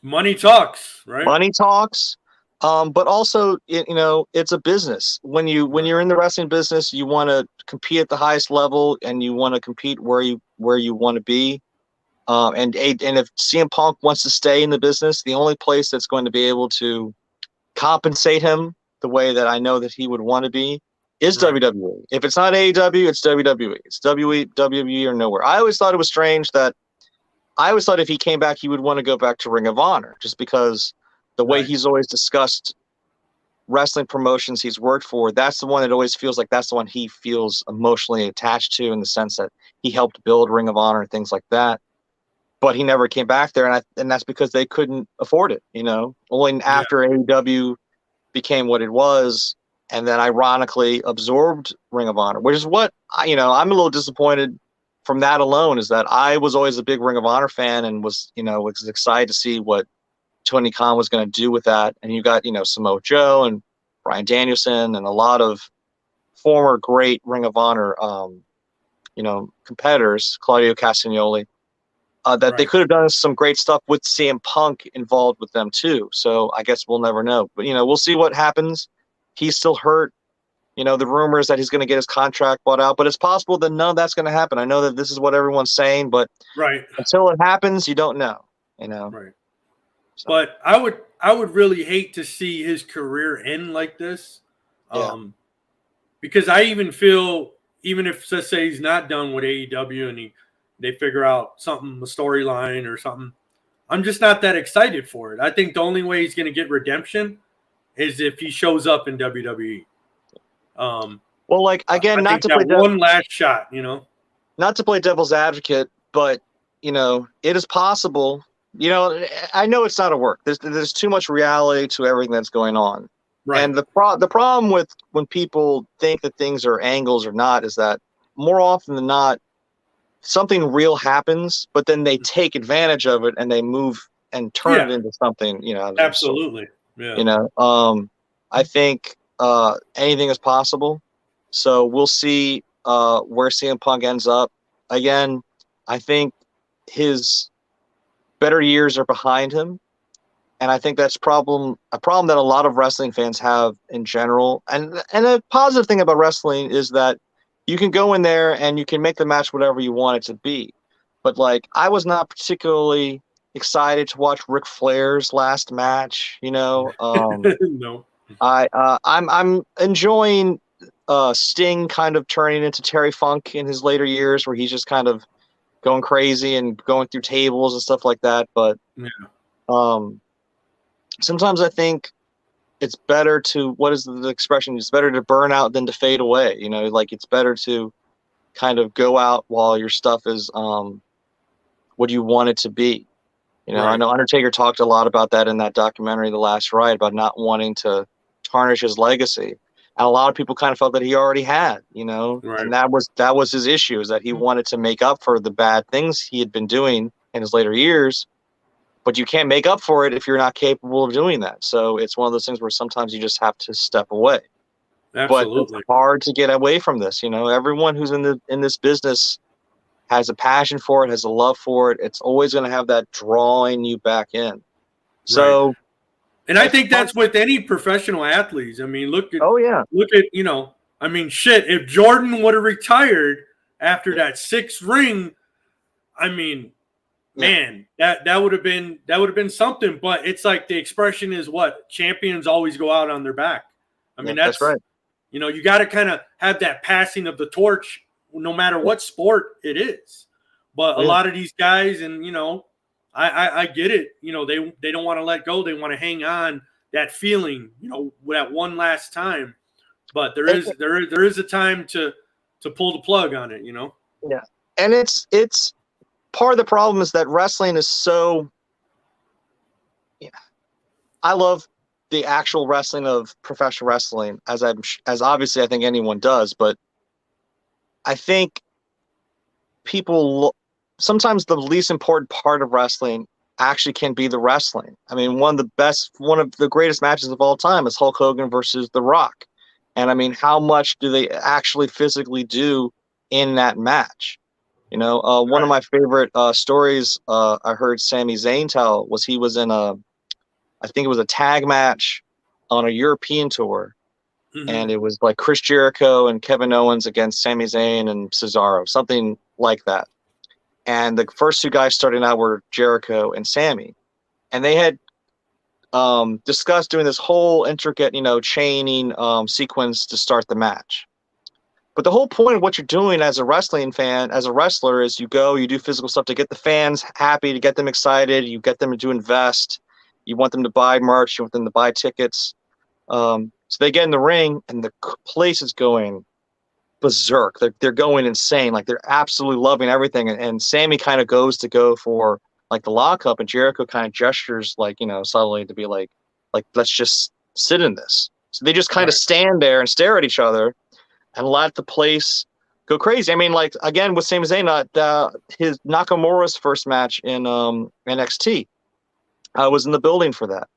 Money talks, right? money talks. But also, you know, it's a business. When you're in the wrestling business, you want to compete at the highest level, and you want to compete where you want to be. And if CM Punk wants to stay in the business, the only place that's going to be able to compensate him the way that I know that he would want to be is Right. WWE. If it's not AEW, it's WWE. It's WWE or nowhere. I always thought it was strange that if he came back, he would want to go back to Ring of Honor, just because the way Right. he's always discussed wrestling promotions he's worked for, that's the one that always feels like that's the one he feels emotionally attached to, in the sense that he helped build Ring of Honor and things like that. But he never came back there, and that's because they couldn't afford it. You know, only after AEW became what it was, and then ironically absorbed Ring of Honor, which is what I'm a little disappointed from that alone, is that I was always a big Ring of Honor fan and was excited to see what Tony Khan was going to do with that. And you got, Samoa Joe and Bryan Danielson and a lot of former great Ring of Honor, competitors, Claudio Castagnoli, that they could have done some great stuff with CM Punk involved with them too. So I guess we'll never know. But, we'll see what happens. He's still hurt. The rumors that he's going to get his contract bought out, but it's possible that none of that's going to happen. I know that this is what everyone's saying, but until it happens, you don't know. Right. So. But I would really hate to see his career end like this, because I even feel, even if, let's say, he's not done with AEW and they figure out something, a storyline or something, I'm just not that excited for it. I think the only way he's going to get redemption is if he shows up in WWE. Well, like, again, not to play one last shot, not to play devil's advocate, but it is possible. I know it's not a work. There's too much reality to everything that's going on. Right. And the problem with when people think that things are angles or not is that more often than not, something real happens, but then they take advantage of it and they move and turn it into something. Absolutely. Yeah. I think anything is possible. So we'll see where CM Punk ends up. Again, I think his better years are behind him, and I think that's a problem that a lot of wrestling fans have in general. And a positive thing about wrestling is that you can go in there and you can make the match whatever you want it to be. But like, I was not particularly excited to watch Ric Flair's last match. No. I'm enjoying Sting kind of turning into Terry Funk in his later years, where he's just kind of going crazy and going through tables and stuff like that. But sometimes I think it's better to, what is the expression? It's better to burn out than to fade away. You know, like it's better to kind of go out while your stuff is what you want it to be. You know, Right. I know Undertaker talked a lot about that in that documentary, The Last Ride, about not wanting to tarnish his legacy. And a lot of people kind of felt that he already had, you know, Right. and that was his issue, is that he wanted to make up for the bad things he had been doing in his later years. But you can't make up for it if you're not capable of doing that. So it's one of those things where sometimes you just have to step away. Absolutely. But it's hard to get away from this. You know, everyone who's in this business has a passion for it, has a love for it. It's always going to have that drawing you back in. So, and I think that's with any professional athletes. I mean, look at, you know, I mean, shit, if Jordan would have retired after that 6th ring, I mean, man, that would have been something. But it's like the expression is what? Champions always go out on their back. I mean, that's right. You know, you got to kind of have that passing of the torch, no matter what sport it is. But a lot of these guys, and you know, I get it. You know, they don't want to let go. They want to hang on that feeling, you know, that one last time. But there is a time to pull the plug on it, you know. Yeah, and it's part of the problem is that wrestling is so. Yeah, I love the actual wrestling of professional wrestling, as obviously I think anyone does, but I think people sometimes the least important part of wrestling actually can be the wrestling. I mean, one of the greatest matches of all time is Hulk Hogan versus The Rock. And I mean, how much do they actually physically do in that match? You know, one of my favorite stories I heard Sami Zayn tell was he was in I think it was a tag match on a European tour. Mm-hmm. And it was like Chris Jericho and Kevin Owens against Sami Zayn and Cesaro, something like that. And the first 2 guys starting out were Jericho and Sami. And they had discussed doing this whole intricate, you know, chaining sequence to start the match. But the whole point of what you're doing as a wrestling fan, as a wrestler, is you go, you do physical stuff to get the fans happy, to get them excited, you get them to invest, you want them to buy merch, you want them to buy tickets. So they get in the ring, and the place is going berserk. They're going insane. Like, they're absolutely loving everything. And Sami kind of goes to go for, like, the lockup, and Jericho kind of gestures, like, you know, subtly to be like, let's just sit in this. So they just kind of stand there and stare at each other and let the place go crazy. I mean, like, again, with Sami Zayn, his Nakamura's first match in NXT, I was in the building for that.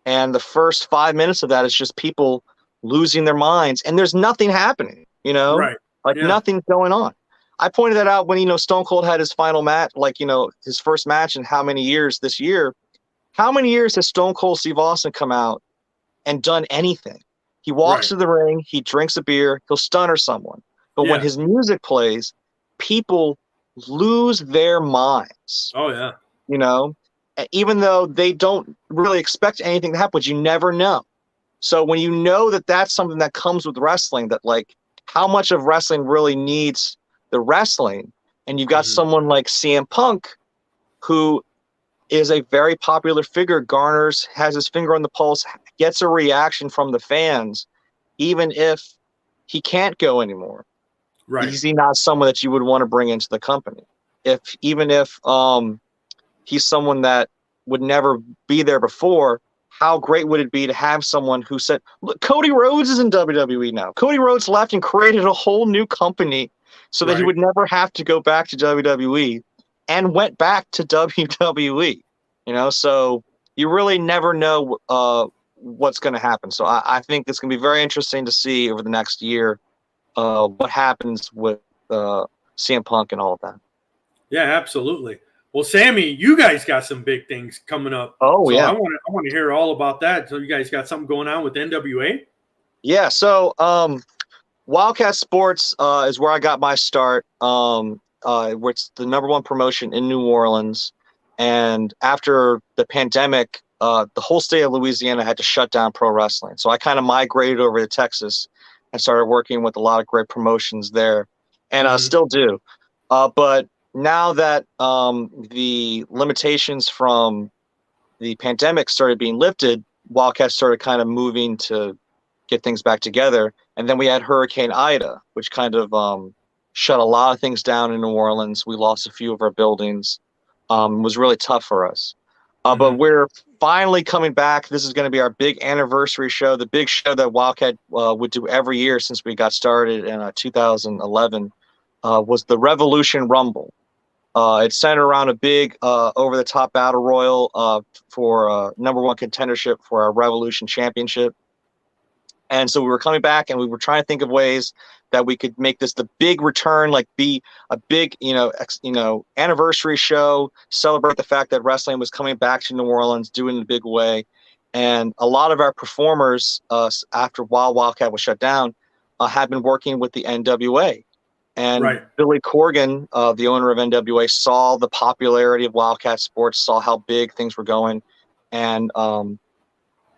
And the first 5 minutes of that is just people losing their minds, and there's nothing happening, you know, nothing's going on. I pointed that out when, you know, Stone Cold had his final match, like, you know, his first match in how many years this year? How many years has Stone Cold Steve Austin come out and done anything? He walks to the ring, he drinks a beer, he'll stunner someone. But when his music plays, people lose their minds. Oh, yeah. You know? Even though they don't really expect anything to happen, but you never know. So when you know that that's something that comes with wrestling, that, like, how much of wrestling really needs the wrestling, and you've got someone like CM Punk, who is a very popular figure, has his finger on the pulse, gets a reaction from the fans, even if he can't go anymore. Right. Is he not someone that you would want to bring into the company? Even if he's someone that would never be there before, how great would it be to have someone who said, look, Cody Rhodes is in WWE now. Cody Rhodes left and created a whole new company so that he would never have to go back to WWE, and went back to WWE. You know, so you really never know what's going to happen. So I think it's going to be very interesting to see over the next year what happens with CM Punk and all of that. Yeah, absolutely. Well, Sammy, you guys got some big things coming up. Oh, so yeah. I want to hear all about that. So you guys got something going on with NWA? Yeah. So Wildcat Sports is where I got my start. Where it's the #1 promotion in New Orleans. And after the pandemic, the whole state of Louisiana had to shut down pro wrestling. So I kind of migrated over to Texas and started working with a lot of great promotions there, and I still do. But now that the limitations from the pandemic started being lifted, Wildcats started kind of moving to get things back together. And then we had Hurricane Ida, which kind of shut a lot of things down in New Orleans. We lost a few of our buildings. It was really tough for us. But we're finally coming back. This is going to be our big anniversary show, the big show that Wildcat would do every year since we got started in 2011, was the Revolution Rumble. It's centered around a big over-the-top battle royal for number one contendership for our Revolution Championship. And so we were coming back and we were trying to think of ways that we could make this the big return, like be a big, anniversary show, celebrate the fact that wrestling was coming back to New Orleans, doing it in a big way. And a lot of our performers, after Wildcat was shut down, have been working with the NWA. And Billy Corgan, the owner of NWA, saw the popularity of Wildcat sports, saw how big things were going, and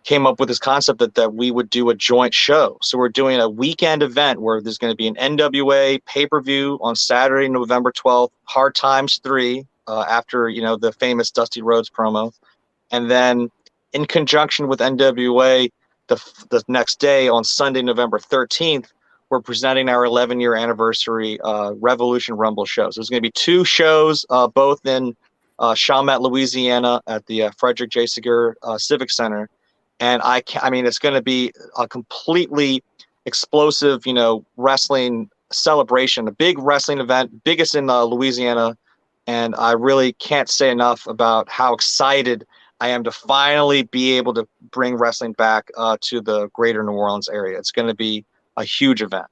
came up with this concept that we would do a joint show. So we're doing a weekend event where there's going to be an NWA pay-per-view on Saturday, November 12th, Hard Times 3, after, the famous Dusty Rhodes promo. And then in conjunction with NWA, the next day on Sunday, November 13th, we're presenting our 11-year anniversary Revolution Rumble show. So there's going to be two shows, both in Chalmette, Louisiana at the Frederick J. Segur Civic Center. And it's going to be a completely explosive, wrestling celebration, a big wrestling event, biggest in Louisiana. And I really can't say enough about how excited I am to finally be able to bring wrestling back to the greater New Orleans area. It's going to be a huge event.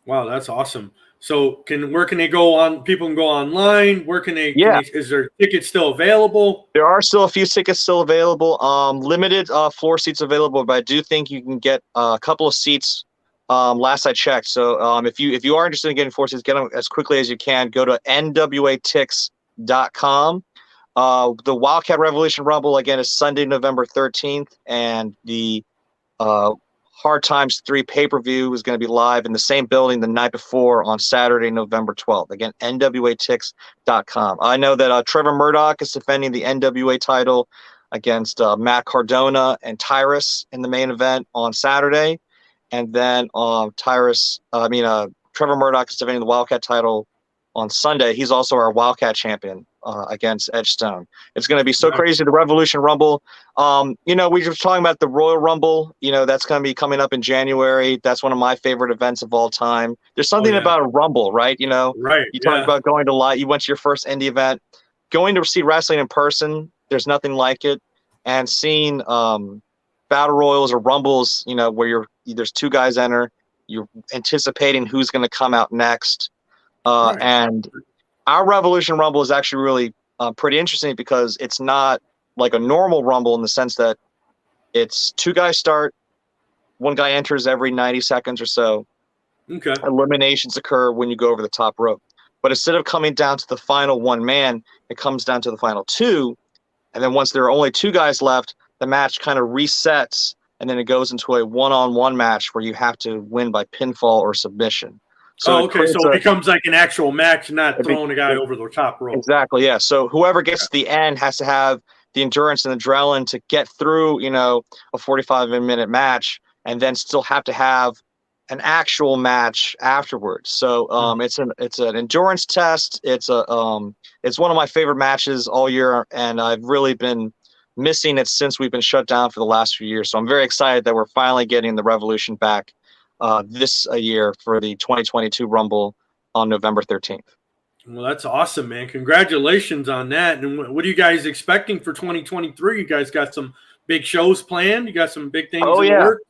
Wow, that's awesome. So where can they go on? People can go online. Where can they? Is there tickets still available? There are still a few tickets still available. Limited floor seats available, but I do think you can get a couple of seats. Last I checked. So if you are interested in getting floor seats, get them as quickly as you can. Go to nwatix.com. The Wildcat Revolution Rumble again is Sunday, November 13th, and the Hard Times 3 pay-per-view is going to be live in the same building the night before on Saturday, November 12th. Again, nwatix.com. I know that Trevor Murdoch is defending the NWA title against Matt Cardona and Tyrus in the main event on Saturday. And then Trevor Murdoch is defending the Wildcat title on Sunday. He's also our Wildcat champion against Edge Stone. It's going to be so crazy. The Revolution Rumble. We were talking about the Royal Rumble. That's going to be coming up in January. That's one of my favorite events of all time. There's something about a Rumble, right? You talk about going to you went to your first indie event, going to see wrestling in person. There's nothing like it. And seeing battle royals or rumbles, where there's two guys enter, you're anticipating who's going to come out next. And our Revolution Rumble is actually really pretty interesting because it's not like a normal Rumble in the sense that it's two guys start, one guy enters every 90 seconds or so. Okay. Eliminations occur when you go over the top rope. But instead of coming down to the final one man, it comes down to the final two. And then once there are only two guys left, the match kind of resets, and then it goes into a one-on-one match where you have to win by pinfall or submission. So it becomes like an actual match, not throwing a guy over the top rope. Exactly, yeah. So whoever gets to the end has to have the endurance and adrenaline to get through, a 45-minute match, and then still have to have an actual match afterwards. So it's an endurance test. It's one of my favorite matches all year, and I've really been missing it since we've been shut down for the last few years. So I'm very excited that we're finally getting the Revolution back this year for the 2022 Rumble on November 13th. Well, that's awesome, man. Congratulations on that. And what are you guys expecting for 2023? You guys got some big shows planned? You got some big things in the works?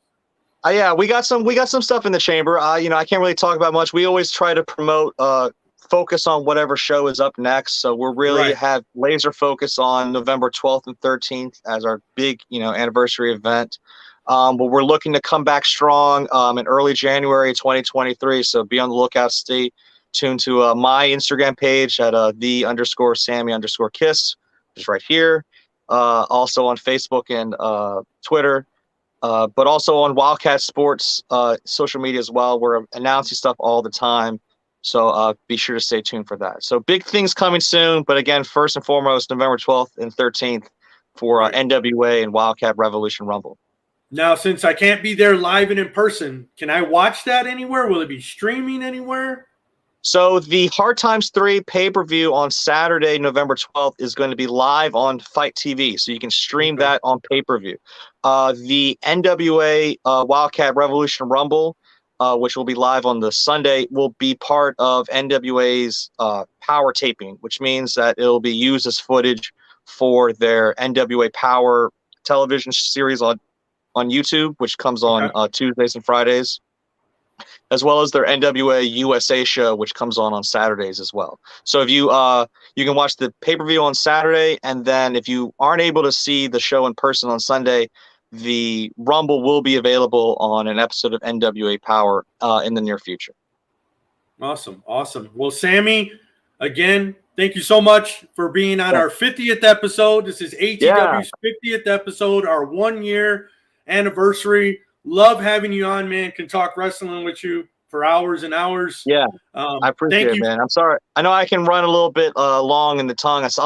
Yeah, we got some stuff in the chamber. I can't really talk about much. We always try to promote, focus on whatever show is up next. So we're really have laser focus on November 12th and 13th as our big, anniversary event. But we're looking to come back strong in early January 2023. So be on the lookout. Stay tuned to my Instagram page at _Sammy_Kiss, which is right here. Also on Facebook and Twitter. But also on Wildcat Sports social media as well. We're announcing stuff all the time. So be sure to stay tuned for that. So big things coming soon. But again, first and foremost, November 12th and 13th for NWA and Wildcat Revolution Rumble. Now, since I can't be there live and in person, can I watch that anywhere? Will it be streaming anywhere? So the Hard Times 3 pay-per-view on Saturday, November 12th is going to be live on Fight TV. So you can stream that on pay-per-view. The NWA Wildcat Revolution Rumble, which will be live on the Sunday, will be part of NWA's Power taping, which means that it'll be used as footage for their NWA Power television series on YouTube, which comes on Tuesdays and Fridays, as well as their NWA USA show, which comes on Saturdays as well. So if you can watch the pay-per-view on Saturday, and then if you aren't able to see the show in person on Sunday, the Rumble will be available on an episode of NWA Power in the near future. Awesome. Well, Sammy, again, thank you so much for being on our 50th episode. This is ATW's 50th episode, our 1-year anniversary. Love having you on, man. Can talk wrestling with you for hours and hours. Yeah, I appreciate it, man. I'm sorry. I know I can run a little bit long in the tongue. It's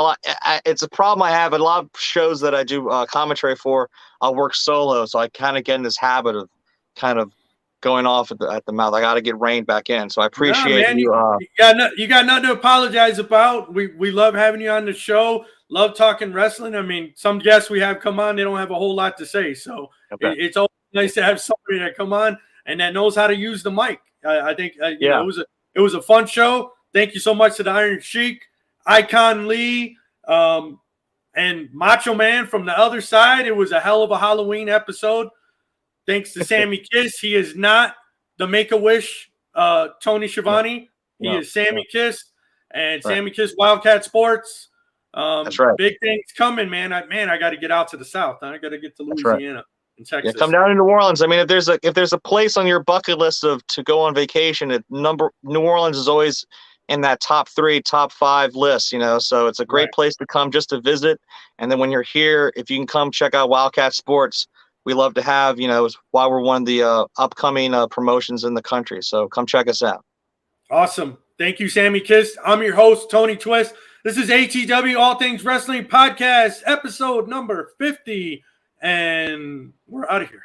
a problem I have. A lot of shows that I do commentary for, I'll work solo, so I kind of get in this habit of kind of going off at the mouth. I got to get reined back in. So I appreciate you. You got nothing to apologize about. We love having you on the show. Love talking wrestling. I mean, some guests we have come on, they don't have a whole lot to say. So it's always nice to have somebody that come on and that knows how to use the mic. I think you know, it was a fun show. Thank you so much to the Iron Sheik, Icon Lee, and Macho Man from the other side. It was a hell of a Halloween episode. Thanks to Sammy Kiss. He is not the Make-A-Wish Tony Schiavone. He is Sammy Kiss, and Sammy Kiss Wildcat Sports. That's right. Big things coming, man. I got to get out to the South. I got to get to Louisiana and Texas. Yeah, come down to New Orleans. I mean, if there's a place on your bucket list to go on vacation, New Orleans is always in that top 3, top 5 list, you know, so it's a great place to come just to visit. And then when you're here, if you can come check out Wildcat Sports, we love to have, you know, while we're one of the upcoming promotions in the country. So come check us out. Awesome. Thank you, Sammy Kiss. I'm your host, Tony Twist. This is ATW All Things Wrestling Podcast, episode number 50. And we're out of here.